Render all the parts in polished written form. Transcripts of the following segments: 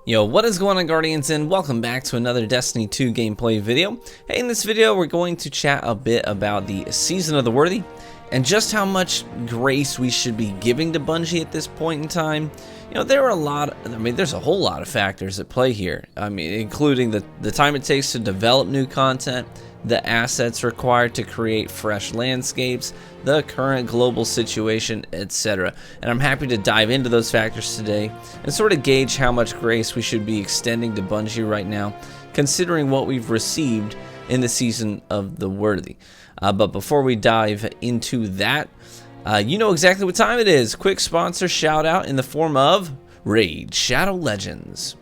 Yo, what is going on, Guardians, and welcome back to another Destiny 2 gameplay video. Hey, in this video we're going to chat a bit about the Season of the Worthy and just how much grace we should be giving to Bungie at this point in time. You know, there are there's a whole lot of factors at play here. Including the time it takes to develop new content, the assets required to create fresh landscapes, the current global situation, etc. And I'm happy to dive into those factors today and sort of gauge how much grace we should be extending to Bungie right now, considering what we've received in the Season of the Worthy. But before we dive into that, you know exactly what time it is. Quick sponsor shout out in the form of Raid Shadow Legends.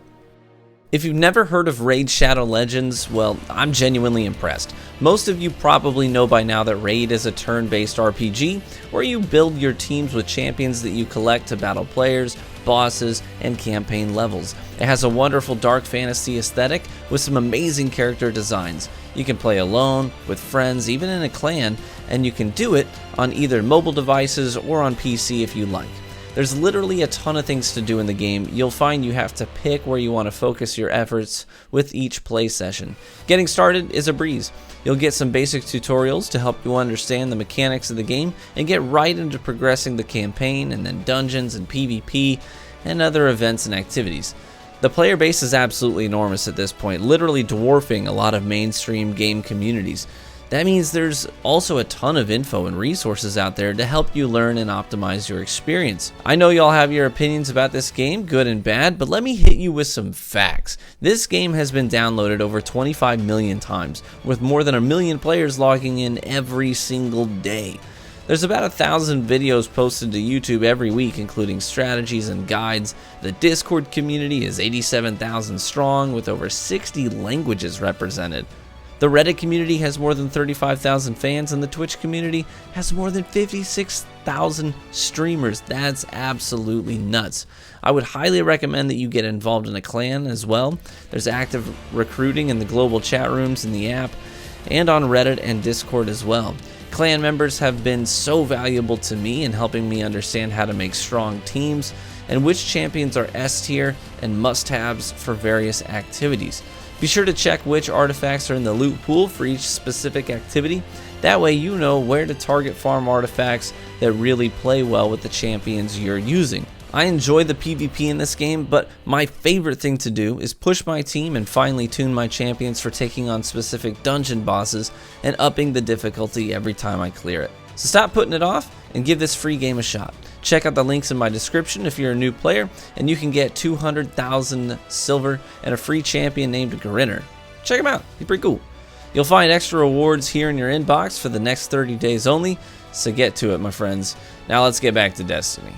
If you've never heard of Raid Shadow Legends, well, I'm genuinely impressed. Most of you probably know by now that Raid is a turn-based RPG where you build your teams with champions that you collect to battle players, bosses, and campaign levels. It has a wonderful dark fantasy aesthetic with some amazing character designs. You can play alone, with friends, even in a clan, and you can do it on either mobile devices or on PC if you like. There's literally a ton of things to do in the game. You'll find you have to pick where you want to focus your efforts with each play session. Getting started is a breeze. You'll get some basic tutorials to help you understand the mechanics of the game and get right into progressing the campaign and then dungeons and PvP and other events and activities. The player base is absolutely enormous at this point, literally dwarfing a lot of mainstream game communities. That means there's also a ton of info and resources out there to help you learn and optimize your experience. I know y'all have your opinions about this game, good and bad, but let me hit you with some facts. This game has been downloaded over 25 million times, with more than 1 million players logging in every single day. There's about 1,000 videos posted to YouTube every week, including strategies and guides. The Discord community is 87,000 strong, with over 60 languages represented. The Reddit community has more than 35,000 fans, and the Twitch community has more than 56,000 streamers. That's absolutely nuts. I would highly recommend that you get involved in a clan as well. There's active recruiting in the global chat rooms in the app, and on Reddit and Discord as well. Clan members have been so valuable to me in helping me understand how to make strong teams and which champions are S tier and must-haves for various activities. Be sure to check which artifacts are in the loot pool for each specific activity. That way you know where to target farm artifacts that really play well with the champions you're using. I enjoy the PvP in this game, but my favorite thing to do is push my team and finely tune my champions for taking on specific dungeon bosses and upping the difficulty every time I clear it. So stop putting it off and give this free game a shot. Check out the links in my description if you're a new player, and you can get 200,000 silver and a free champion named Grinner. Check him out, he's pretty cool. You'll find extra rewards here in your inbox for the next 30 days only, so get to it, my friends. Now let's get back to Destiny.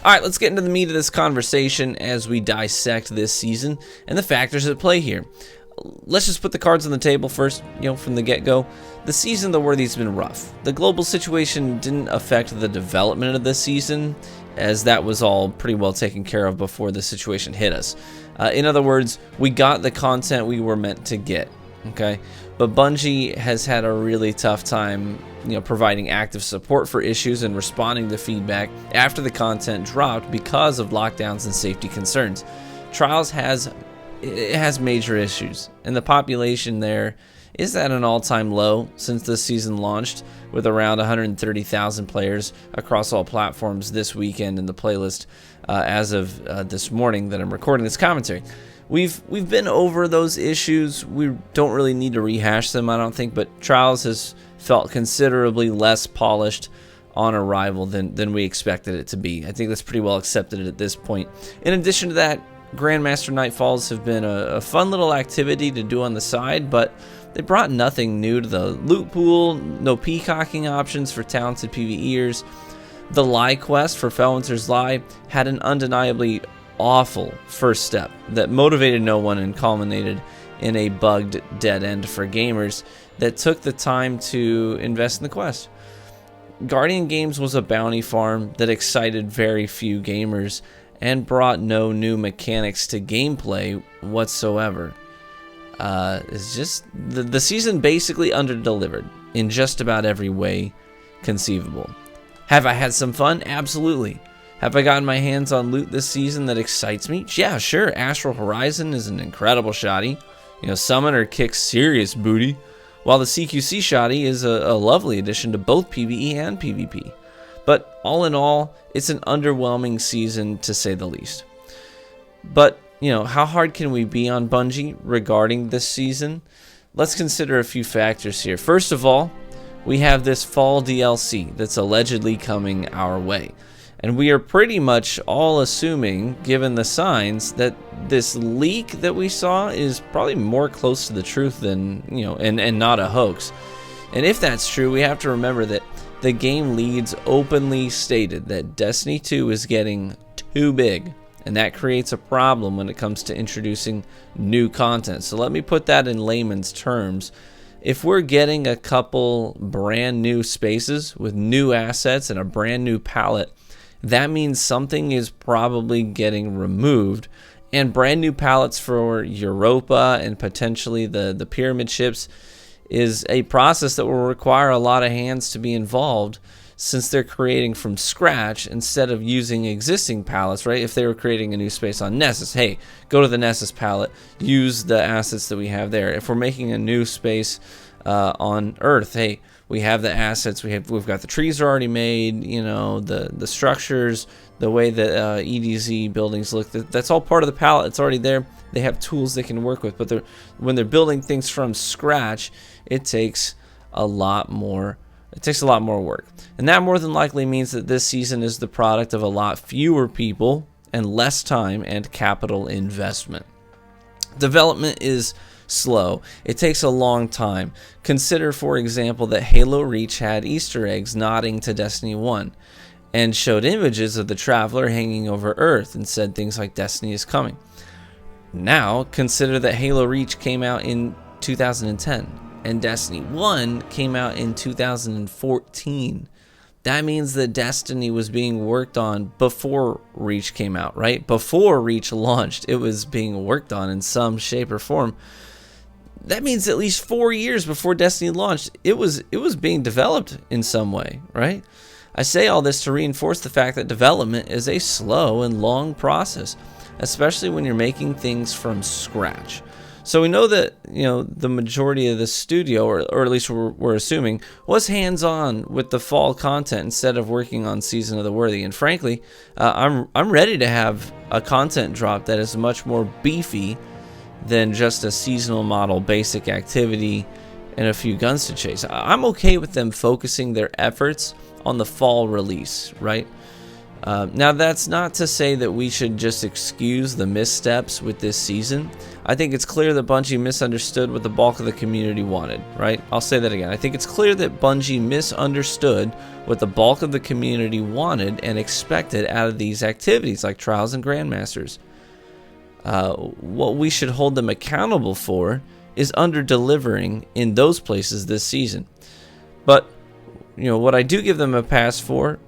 Alright, let's get into the meat of this conversation as we dissect this season and the factors at play here. Let's just put the cards on the table first, from the get-go. The Season of the Worthy's been rough. The global situation didn't affect the development of this season, as that was all pretty well taken care of before the situation hit us. In other words, we got the content we were meant to get, okay? But Bungie has had a really tough time, providing active support for issues and responding to feedback after the content dropped because of lockdowns and safety concerns. Trials has major issues, and the population there is at an all-time low since the season launched, with around 130,000 players across all platforms this weekend in the playlist as of this morning that I'm recording this commentary. We've been over those issues. We don't really need to rehash them, I don't think, but Trials has felt considerably less polished on arrival than we expected it to be. I think that's pretty well accepted at this point. In addition to that, Grandmaster Nightfalls have been a fun little activity to do on the side, but they brought nothing new to the loot pool, no peacocking options for talented PvEers. The Lie quest for Felwinter's Lie had an undeniably awful first step that motivated no one and culminated in a bugged dead end for gamers that took the time to invest in the quest. Guardian Games was a bounty farm that excited very few gamers and brought no new mechanics to gameplay whatsoever. It's just the season basically underdelivered in just about every way conceivable. Have I had some fun? Absolutely. Have I gotten my hands on loot this season that excites me? Yeah, sure. Astral Horizon is an incredible shoddy. Summoner kicks serious booty, while the CQC shoddy is a lovely addition to both PvE and PvP. But all in all, it's an underwhelming season to say the least. But, how hard can we be on Bungie regarding this season? Let's consider a few factors here. First of all, we have this fall DLC that's allegedly coming our way. And we are pretty much all assuming, given the signs, that this leak that we saw is probably more close to the truth than, and not a hoax. And if that's true, we have to remember that the game leads openly stated that Destiny 2 is getting too big, and that creates a problem when it comes to introducing new content. So let me put that in layman's terms. If we're getting a couple brand new spaces with new assets and a brand new palette, that means something is probably getting removed, and brand new palettes for Europa and potentially the pyramid ships is a process that will require a lot of hands to be involved, since they're creating from scratch instead of using existing palettes, right? If they were creating a new space on Nessus, hey, go to the Nessus palette, use the assets that we have there. If we're making a new space on Earth, hey, we have the assets, we've got the trees are already made, the structures, the way that EDZ buildings look, that's all part of the palette. It's already there. They have tools they can work with, but when they're building things from scratch, it takes a lot more work. And that more than likely means that this season is the product of a lot fewer people and less time and capital investment. Development is slow. It takes a long time. Consider, for example, that Halo Reach had Easter eggs nodding to Destiny 1 and showed images of the Traveler hanging over Earth and said things like Destiny is coming. Now, consider that Halo Reach came out in 2010 and Destiny 1 came out in 2014. That means that Destiny was being worked on before Reach came out, right? Before Reach launched, it was being worked on in some shape or form. That means at least 4 years before Destiny launched, it was being developed in some way, right? I say all this to reinforce the fact that development is a slow and long process, especially when you're making things from scratch. So we know that the majority of the studio, or at least we're assuming, was hands-on with the fall content instead of working on Season of the Worthy. And frankly, I'm ready to have a content drop that is much more beefy than just a seasonal model, basic activity, and a few guns to chase. I'm okay with them focusing their efforts on the fall release, right? Now, that's not to say that we should just excuse the missteps with this season. I think it's clear that Bungie misunderstood what the bulk of the community wanted, right? I'll say that again. I think it's clear that Bungie misunderstood what the bulk of the community wanted and expected out of these activities like Trials and Grandmasters. What we should hold them accountable for is under-delivering in those places this season. But, what I do give them a pass for,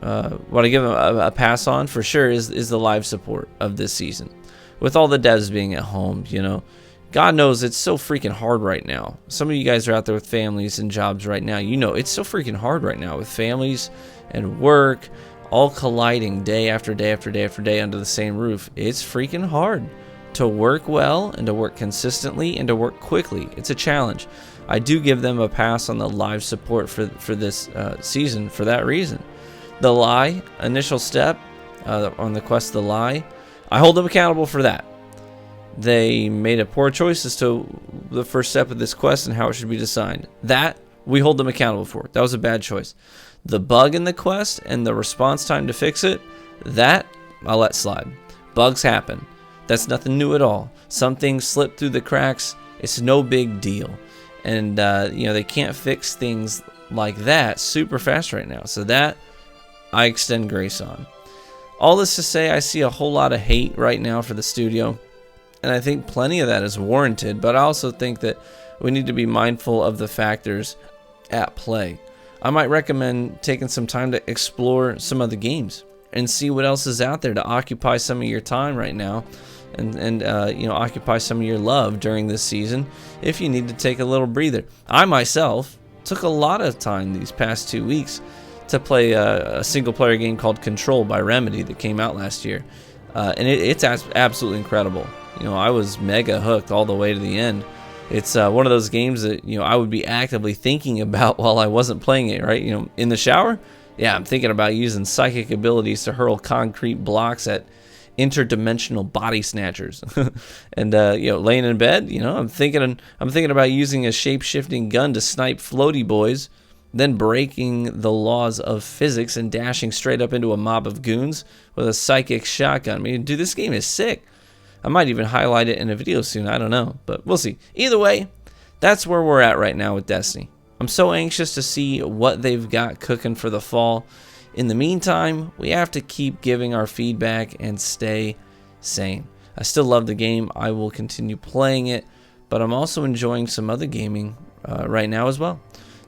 what I give them a pass on for sure is the live support of this season. With all the devs being at home, God knows it's so freaking hard right now. Some of you guys are out there with families and jobs right now. It's so freaking hard right now with families and work all colliding day after day after day after day under the same roof. It's freaking hard to work well and to work consistently and to work quickly. It's a challenge. I do give them a pass on the live support for this season for that reason. The lie, initial step on the quest, the lie, I hold them accountable for that. They made a poor choice as to the first step of this quest and how it should be designed. That, we hold them accountable for. That was a bad choice. The bug in the quest and the response time to fix it, that, I'll let slide. Bugs happen. That's nothing new at all. Some things slip through the cracks. It's no big deal. And, they can't fix things like that super fast right now. So that, I extend grace on. All this to say, I see a whole lot of hate right now for the studio, and I think plenty of that is warranted, but I also think that we need to be mindful of the factors at play. I might recommend taking some time to explore some of the games and see what else is out there to occupy some of your time right now and occupy some of your love during this season if you need to take a little breather. I myself took a lot of time these past 2 weeks to play a single-player game called Control by Remedy that came out last year, and it's absolutely incredible. You know, I was mega hooked all the way to the end. It's one of those games that, you know, I would be actively thinking about while I wasn't playing it, right? You know, in the shower, yeah, I'm thinking about using psychic abilities to hurl concrete blocks at interdimensional body snatchers. And you know, laying in bed, you know, I'm thinking about using a shape-shifting gun to snipe floaty boys, then breaking the laws of physics and dashing straight up into a mob of goons with a psychic shotgun. I mean, dude, this game is sick. I might even highlight it in a video soon, I don't know, but we'll see. Either way, that's where we're at right now with Destiny. I'm so anxious to see what they've got cooking for the fall. In the meantime, we have to keep giving our feedback and stay sane. I still love the game. I will continue playing it, but I'm also enjoying some other gaming right now as well.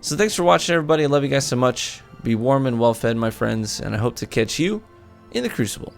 So thanks for watching, everybody. I love you guys so much. Be warm and well fed, my friends, and I hope to catch you in the Crucible.